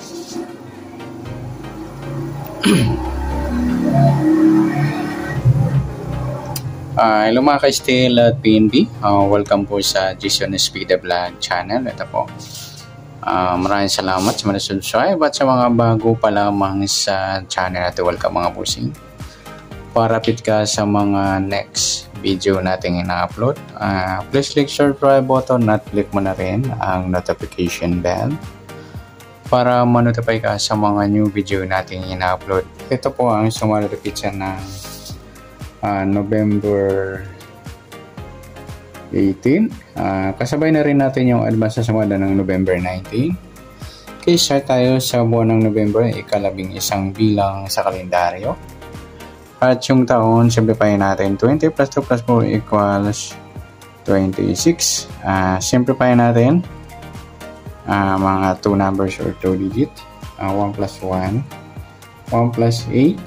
Hello mga ka-Steel at PNB. Welcome po sa Jason Espida Vlog channel. Ito po. Maraming salamat sa mga subscribe at sa mga bago pa lamang sa channel natin. Welcome mga pusing. Parapit ka sa mga next video natin ina-upload. Please click subscribe button at click mo na rin ang notification bell para ma-notify ka sa mga new video natin ina-upload. Ito po ang sumalapit siya ng November 18. Kasabay na rin natin yung advance na sumada ng November 19. Okay, start tayo sa buwan ng November, ika-11 bilang sa kalendaryo. At yung taon, simplify natin. 20 plus 2 plus 4 equals 26. Simplify natin mga 2 numbers or 2 digit. 1 plus 1, 1 plus 8,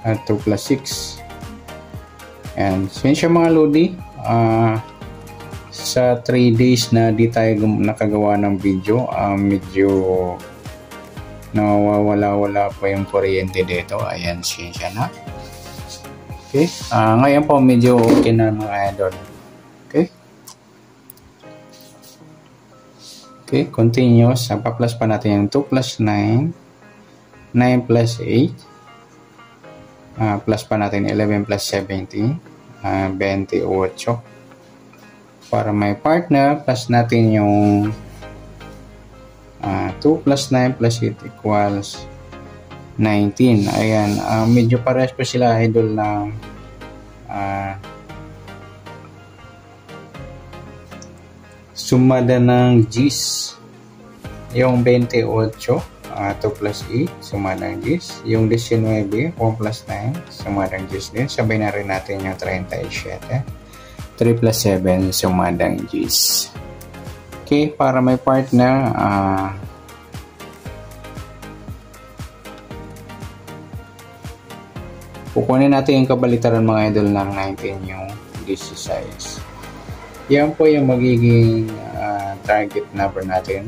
at 2 plus 6. And since yung mga lodi, sa 3 days na di tayo nakagawa ng video, medyo nawawala-wala pa yung kuryente dito. Ayan, siya na. Okay, ngayon po medyo okay na mga idol. Okay. Okay, continuous. Pa-plus pa natin yung 2 plus 9, 9 plus 8. Plus pa natin 11 plus 17, 28. Para may partner, plus natin yung 2 plus 9 plus 8 equals 19. Ayan, medyo parehas pa sila idol ng sumada ng G's. Yung 28 2 plus 8, sumadang 10. Yung 19, 1 plus 9, sumadang 10 din. Sabay na rin natin yung 37. 3 plus 7, sumadang 10. Okay, para may partner, kukunin natin yung kabalitaran mga idol ng 19, yung 16. Yan po yung magiging target number natin.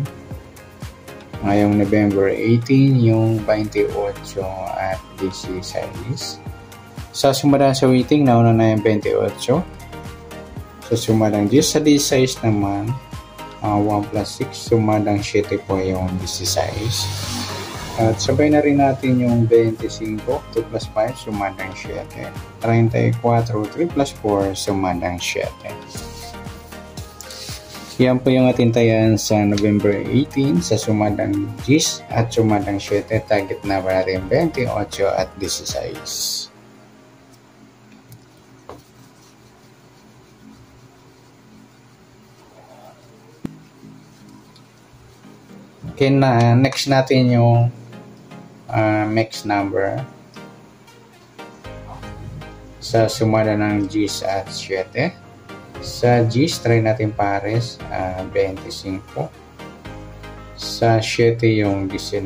Ngayong November 18, yung 28 at 16. Sa sumada sa waiting, nauna na yung 28. Sa sumadang 10 sa 16 naman, 1 plus 6, sumadang 7 po yung 16. At sabay na rin natin yung 25, 2 plus 5, sumadang 7. 34, 3 plus 4, sumadang 7. Yan po yung atintayan sa November 18 sa sumadang 10 at sumadang 7. Target number natin 28 at 16. Okay, next natin yung mix number sa sumada ng 10 at 7. Sa G's, try natin pares, 25. Sa 7 yung 19.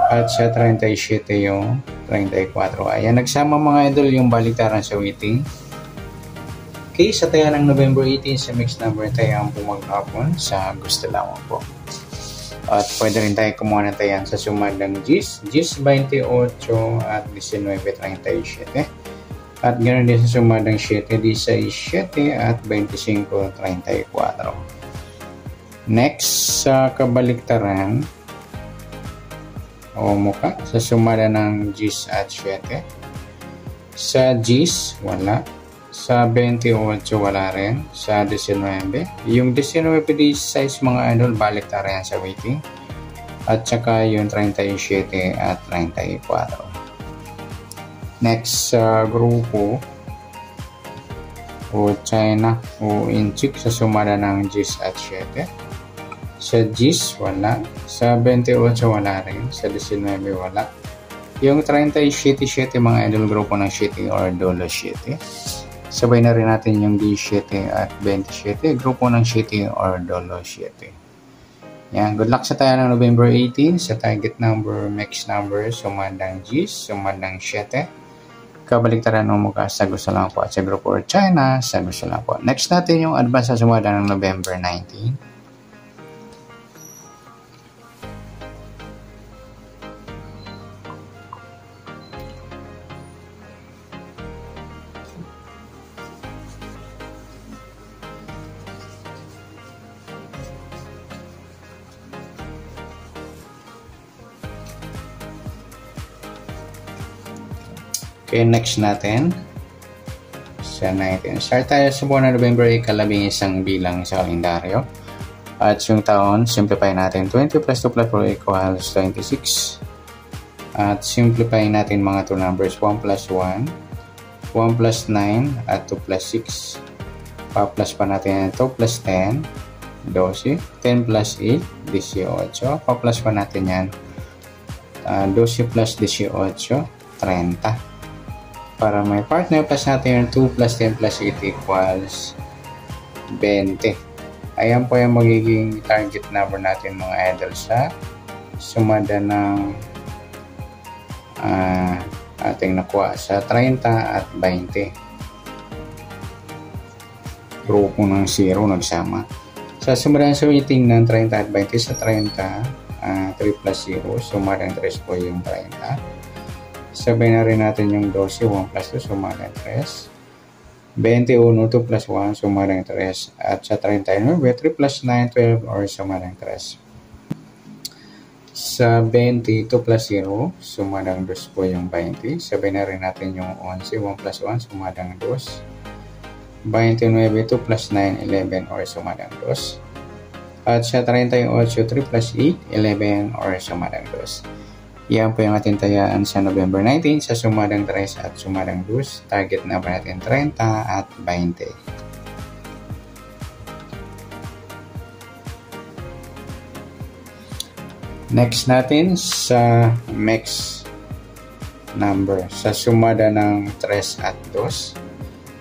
At sa 37 yung 34. Ayan, nagsama mga idol yung baliktaran sa waiting. Okay, sa taya ng November 18 sa mix number tayo ang pumaghapon sa gusto lamang po. At pwede rin tayo kumuha na tayo sa sumadang G's. G's 28 at 19.37. At ganoon din sa sumadang 7, 17 at 25.34. Next, sa kabaliktaran o mukha, sa sumada ng G's at 7. Sa G's, wala. Sa 28, wala rin. Sa 19, yung 19 size mga idol, baliktaran sa waiting. At saka yung 37 at 34. Next sa grupo o China o Inchik sa sumada ng 10 at 7. Sa 10 wala. Sa 28 wala rin. Sa 19 wala. Yung 37 mga idol grupo ng 7 or dolo 7. Sabay na rin natin yung 17 at 27 grupo ng 7 or dolo 7. Yan, good luck sa tayo ng November 18 sa target number, mix number, sumadang 10, sumadang 7. Kabaliktaran ng mukha sa gusto lang po at sa grupo or China sa gusto lang po. Next natin yung advance sa sumada ng November 19. Okay, next natin. Sa 19. Start tayo sa buwan ng November, ika-11 bilang sa kalendaryo. At yung taon, simplify natin. 20 plus 2 plus 4 equals 26. At simplify natin mga 2 numbers. 1 plus 1, 1 plus 9, at 2 plus 6. Pa-plus pa natin 2 plus 10, 12. 10 plus 8, 18. Pa-plus pa natin yan. 12 plus 18, 30. Para may partner, plus natin yung 2 plus 10 plus 8 equals 20. Ayan po yung magiging target number natin mga idol sa sumada ng ating nakuha sa 30 at 20. Grupo ng 0 nagsama. Sa sumada ng rating ng 30 at 20 sa 30, 3 plus 0, sumada ng 3 po yung 30. Sabay na rin natin yung 12, 1 plus 2, suma ng 3. 21, 2 plus 1, suma ng 3. At sa 39, 3 plus 9, 12, or suma ng 3. Sa 20, 2 plus 0, suma ng 2 po yung 20. Sabay na rin natin yung 11, 1 plus 1, suma ng 2. 29, 2 plus 9, 11, or suma ng 2. At sa 38, 3 plus 8, 11, or suma ng 2. Yan po yung ating tayaan sa November 19 sa sumadang 3 at sumadang 2. Target number natin 30 at 20. Next natin sa mix number. Sa sumada ng 3 at 2.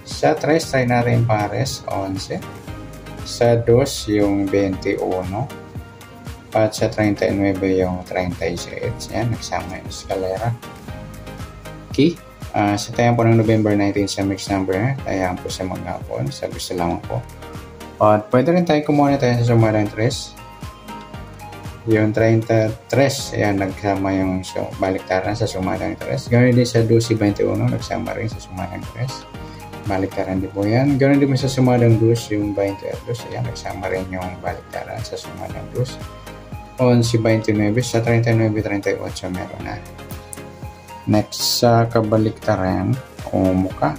Sa 3 try natin pares 11. Sa 2 yung 21. At sa 39 yung 36. Yan, nagsama yung eskalera. Okay. Sa tayaan po ng November 19 sa mix number, tayaan po sa maghapon. Sa gusto lamang po. At pwede rin tayo kumuha tayo sa sumadang 3. Yung 33, ayan, nagsama yung baliktaran sa sumadang 3. Ganoon din sa 12-21, nagsama rin sa sumadang 3. Baliktaran din po yan. Ganoon din sa sumadang 2, yung 20 at 2, ayan, nagsama rin yung baliktaran sa sumadang 2. 11-29 sa 39-38 meron na. Next sa kabaliktaran o muka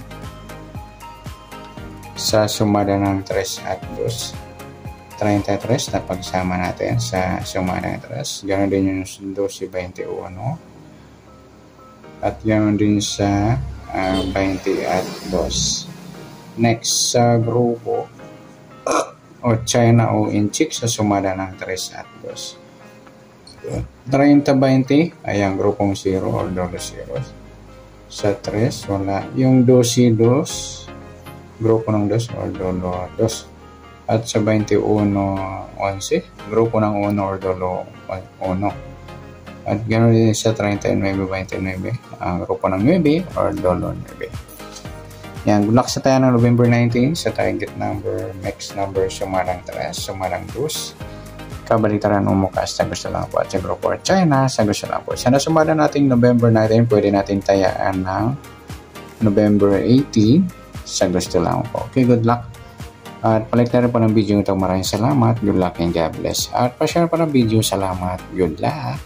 sa sumada ng 3 at 2, 33 na pagsama natin sa sumada ng 3. Ganoon din yung 12-21 at ganoon din sa 20 at 2. Next sa grupo o China o Inchik sa sumada ng 3 at 2. 30-20, ayan, grupong 0 or dolo 0. Sa 3, wala. Yung 12, grupo ng 2 or dolo 2. At sa 21-11, grupo ng 1 or dolo 1. At ganoon din sa 39-29, grupo ng 9 or dolo 9. Yan, good luck sa tayo ng November 19 sa target number, mix number, sumarang 3, sumarang 2. Kabalitaran umukas sa gusto lang po at sa grupo at China sa gusto lang po. Sana sumada nating November 19, pwede natin tayaan ng November 18 sa gusto lang po. Okay, good luck. At palik na rin po ng video ito. Maraming salamat. Good luck and God bless. At pa-share pa ng video. Salamat. Good luck.